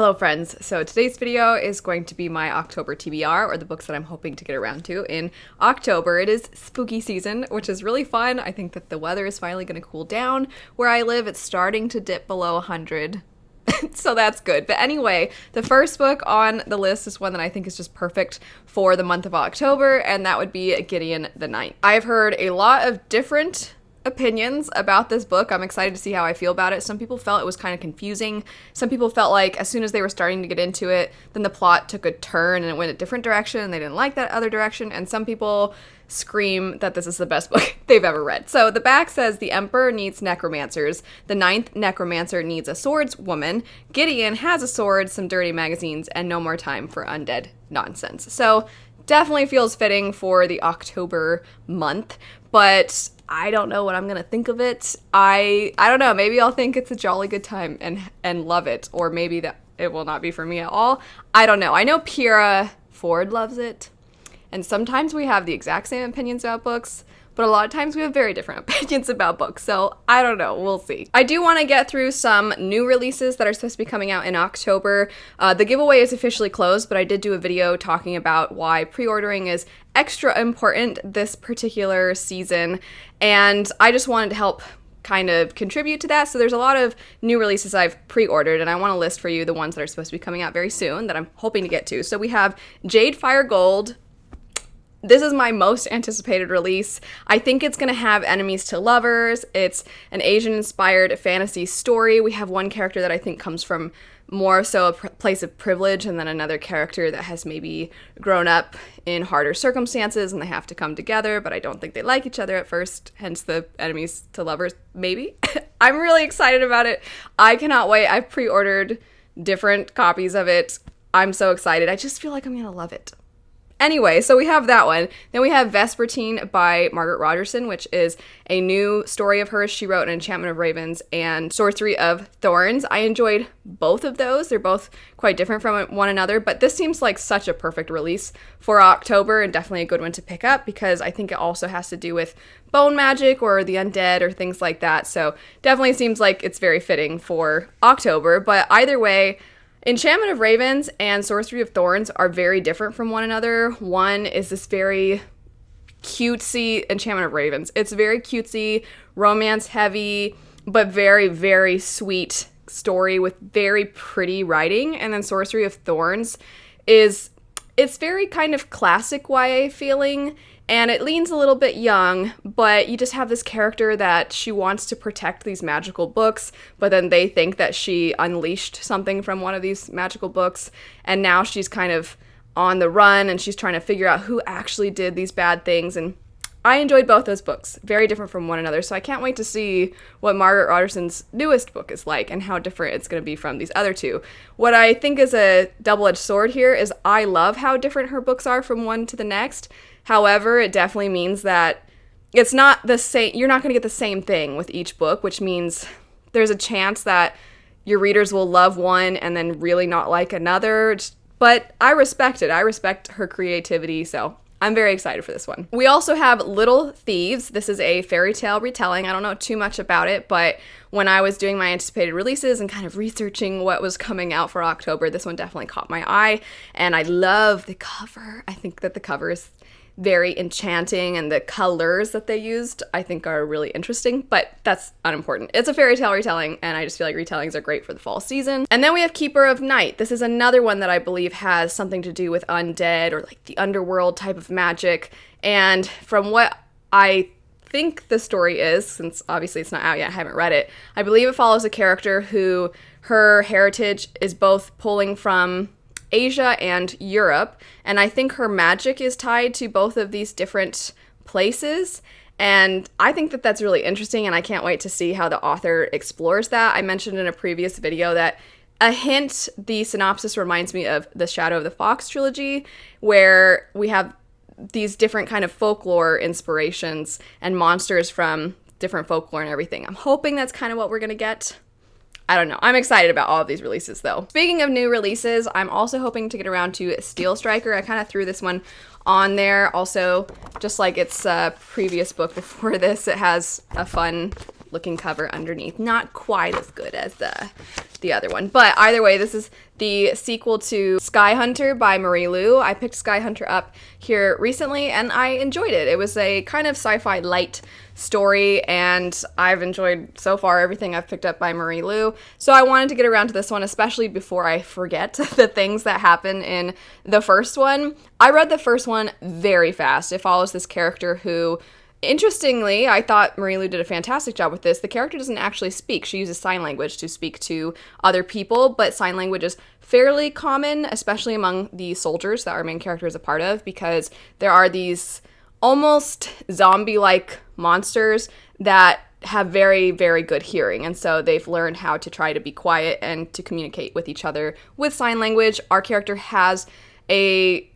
Hello friends, so today's video is going to be my October TBR, or the books that I'm hoping to get around to in October. It is spooky season, which is really fun. I think that the weather is finally going to cool down. Where I live, it's starting to dip below 100, so that's good. But anyway, the first book on the list is one that I think is just perfect for the month of October, and that would be Gideon the Ninth. I've heard a lot of different opinions about this book. I'm excited to see how I feel about it. Some people felt it was kind of confusing. Some people felt like as soon as they were starting to get into it, then the plot took a turn and it went a different direction and they didn't like that other direction. And some people scream that this is the best book they've ever read. So the back says the Emperor needs necromancers. The ninth necromancer needs a swordswoman. Gideon has a sword, some dirty magazines, and no more time for undead nonsense. So definitely feels fitting for the October month, but I don't know what I'm gonna think of it. I don't know, maybe I'll think it's a jolly good time and love it, or maybe that it will not be for me at all. I don't know. I know Pira Ford loves it, and sometimes we have the exact same opinions about books, but a lot of times we have very different opinions about books, so I don't know, we'll see. I do want to get through some new releases that are supposed to be coming out in October. The giveaway is officially closed, but I did do a video talking about why pre-ordering is extra important this particular season, and I just wanted to help kind of contribute to that. So there's a lot of new releases I've pre-ordered, and I want to list for you the ones that are supposed to be coming out very soon that I'm hoping to get to. So we have Jade Fire Gold. This is my most anticipated release. I think it's going to have enemies to lovers. It's an Asian-inspired fantasy story. We have one character that I think comes from more so a place of privilege, and then another character that has maybe grown up in harder circumstances and they have to come together, but I don't think they like each other at first, hence the enemies to lovers, maybe. I'm really excited about it. I cannot wait. I've pre-ordered different copies of it. I'm so excited. I just feel like I'm going to love it. Anyway, so we have that one. Then we have Vespertine by Margaret Rogerson, which is a new story of hers. She wrote An Enchantment of Ravens and Sorcery of Thorns. I enjoyed both of those. They're both quite different from one another, but this seems like such a perfect release for October, and definitely a good one to pick up because I think it also has to do with bone magic or the undead or things like that. So definitely seems like it's very fitting for October, but either way, Enchantment of Ravens and Sorcery of Thorns are very different from one another. One is this very cutesy Enchantment of Ravens. It's very cutesy, romance heavy, but very, very sweet story with very pretty writing. And then Sorcery of Thorns it's very kind of classic YA feeling, and it leans a little bit young, but you just have this character that she wants to protect these magical books, but then they think that she unleashed something from one of these magical books, and now she's kind of on the run, and she's trying to figure out who actually did these bad things, and I enjoyed both those books. Very different from one another, so I can't wait to see what Margaret Rogerson's newest book is like and how different it's going to be from these other two. What I think is a double-edged sword here is I love how different her books are from one to the next. However, it definitely means that it's not the same. You're not going to get the same thing with each book, which means there's a chance that your readers will love one and then really not like another. But I respect it. I respect her creativity, so I'm very excited for this one. We also have Little Thieves. This is a fairy tale retelling. I don't know too much about it, but when I was doing my anticipated releases and kind of researching what was coming out for October, this one definitely caught my eye, and I love the cover. I think that the cover is very enchanting, and the colors that they used I think are really interesting, but that's unimportant. It's a fairy tale retelling, and I just feel like retellings are great for the fall season. And then we have Keeper of Night. This is another one that I believe has something to do with undead or like the underworld type of magic, and from what I think the story is, since obviously it's not out yet, I haven't read it, I believe it follows a character who her heritage is both pulling from Asia and Europe, and I think her magic is tied to both of these different places, and I think that that's really interesting, and I can't wait to see how the author explores that. I mentioned in a previous video that a hint, the synopsis reminds me of the Shadow of the Fox trilogy, where we have these different kind of folklore inspirations and monsters from different folklore and everything. I'm hoping that's kind of what we're gonna get. I don't know. I'm excited about all of these releases, though. Speaking of new releases, I'm also hoping to get around to Steel Striker. I kind of threw this one on there. Also, just like its previous book before this, it has a fun looking cover underneath. Not quite as good as the other one. But either way, this is the sequel to Sky Hunter by Marie Lu. I picked Sky Hunter up here recently and I enjoyed it. It was a kind of sci-fi light story and I've enjoyed so far everything I've picked up by Marie Lu. So I wanted to get around to this one, especially before I forget the things that happen in the first one. I read the first one very fast. It follows this character who, interestingly, I thought Marie Lu did a fantastic job with this. The character doesn't actually speak. She uses sign language to speak to other people, but sign language is fairly common, especially among the soldiers that our main character is a part of, because there are these almost zombie-like monsters that have very, very good hearing, and so they've learned how to try to be quiet and to communicate with each other with sign language. Our character has a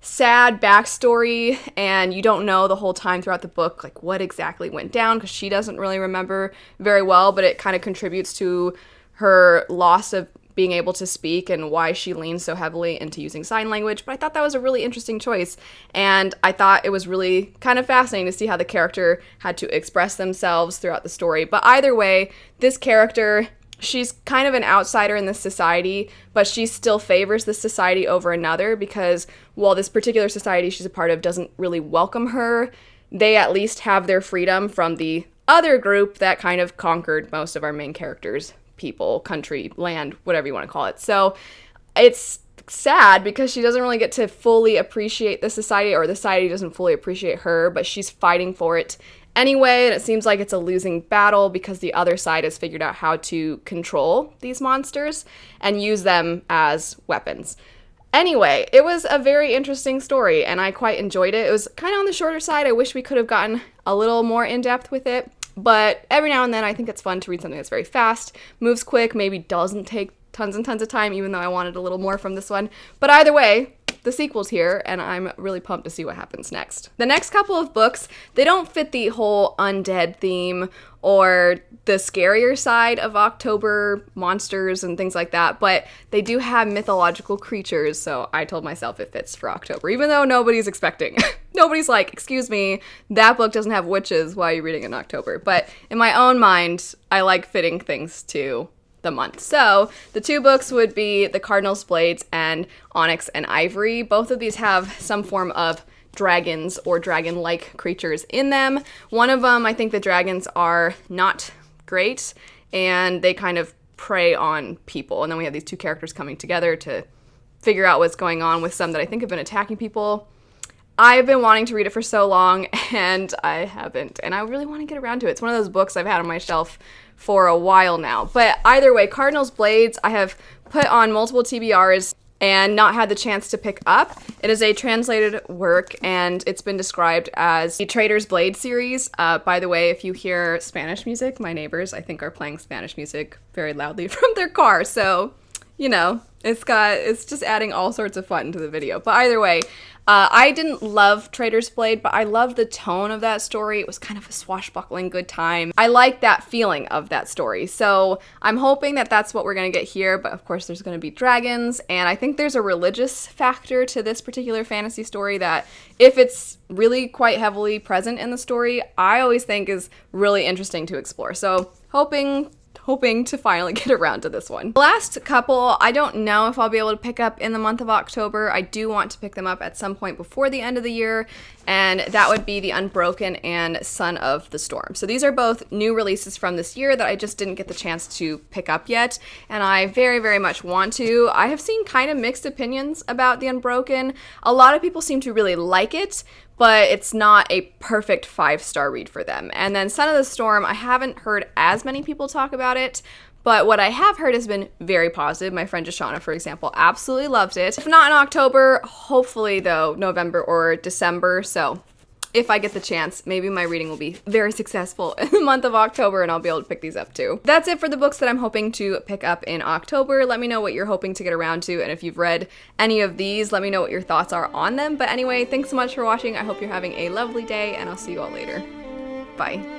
sad backstory, and you don't know the whole time throughout the book like what exactly went down, because she doesn't really remember very well, but it kind of contributes to her loss of being able to speak and why she leans so heavily into using sign language. But I thought that was a really interesting choice, and I thought it was really kind of fascinating to see how the character had to express themselves throughout the story. But either way, this character, she's kind of an outsider in this society, but she still favors this society over another, because while this particular society she's a part of doesn't really welcome her, they at least have their freedom from the other group that kind of conquered most of our main characters' people, country, land, whatever you want to call it. So it's sad because she doesn't really get to fully appreciate the society, or the society doesn't fully appreciate her, but she's fighting for it anyway, and it seems like it's a losing battle because the other side has figured out how to control these monsters and use them as weapons. Anyway, it was a very interesting story, and I quite enjoyed it. It was kind of on the shorter side. I wish we could have gotten a little more in-depth with it, but every now and then I think it's fun to read something that's very fast, moves quick, maybe doesn't take tons and tons of time, even though I wanted a little more from this one. But either way, the sequel's here, and I'm really pumped to see what happens next. The next couple of books, they don't fit the whole undead theme or the scarier side of October monsters and things like that, but they do have mythological creatures, so I told myself it fits for October, even though nobody's expecting. Nobody's like, excuse me, that book doesn't have witches, why are you reading it in October? But in my own mind, I like fitting things to the month. So the two books would be the Cardinals Blades and Onyx and Ivory. Both of these have some form of dragons or dragon-like creatures in them. One of them, I think the dragons are not great, and they kind of prey on people. And then we have these two characters coming together to figure out what's going on with some that I think have been attacking people. I've been wanting to read it for so long, and I haven't, and I really want to get around to it. It's one of those books I've had on my shelf for a while now. But either way, Cardinals Blades, I have put on multiple TBRs and not had the chance to pick up. It is a translated work, and it's been described as the Trader's Blade series. By the way, if you hear Spanish music, my neighbors, I think, are playing Spanish music very loudly from their car, so, you know, it's just adding all sorts of fun to the video. But either way, I didn't love Trader's Blade, but I loved the tone of that story. It was kind of a swashbuckling good time. I like that feeling of that story. So I'm hoping that that's what we're going to get here, but of course there's going to be dragons, and I think there's a religious factor to this particular fantasy story that, if it's really quite heavily present in the story, I always think is really interesting to explore. So hoping to finally get around to this one. The last couple, I don't know if I'll be able to pick up in the month of October. I do want to pick them up at some point before the end of the year, and that would be the Unbroken and Son of the Storm. So these are both new releases from this year that I just didn't get the chance to pick up yet, and I very, very much want to. I have seen kind of mixed opinions about the Unbroken. A lot of people seem to really like it, but it's not a perfect 5-star read for them. And then Son of the Storm, I haven't heard as many people talk about it, but what I have heard has been very positive. My friend Joshana, for example, absolutely loved it. If not in October, hopefully though, November or December. So if I get the chance, maybe my reading will be very successful in the month of October and I'll be able to pick these up too. That's it for the books that I'm hoping to pick up in October. Let me know what you're hoping to get around to, and if you've read any of these, let me know what your thoughts are on them. But anyway, thanks so much for watching. I hope you're having a lovely day, and I'll see you all later. Bye.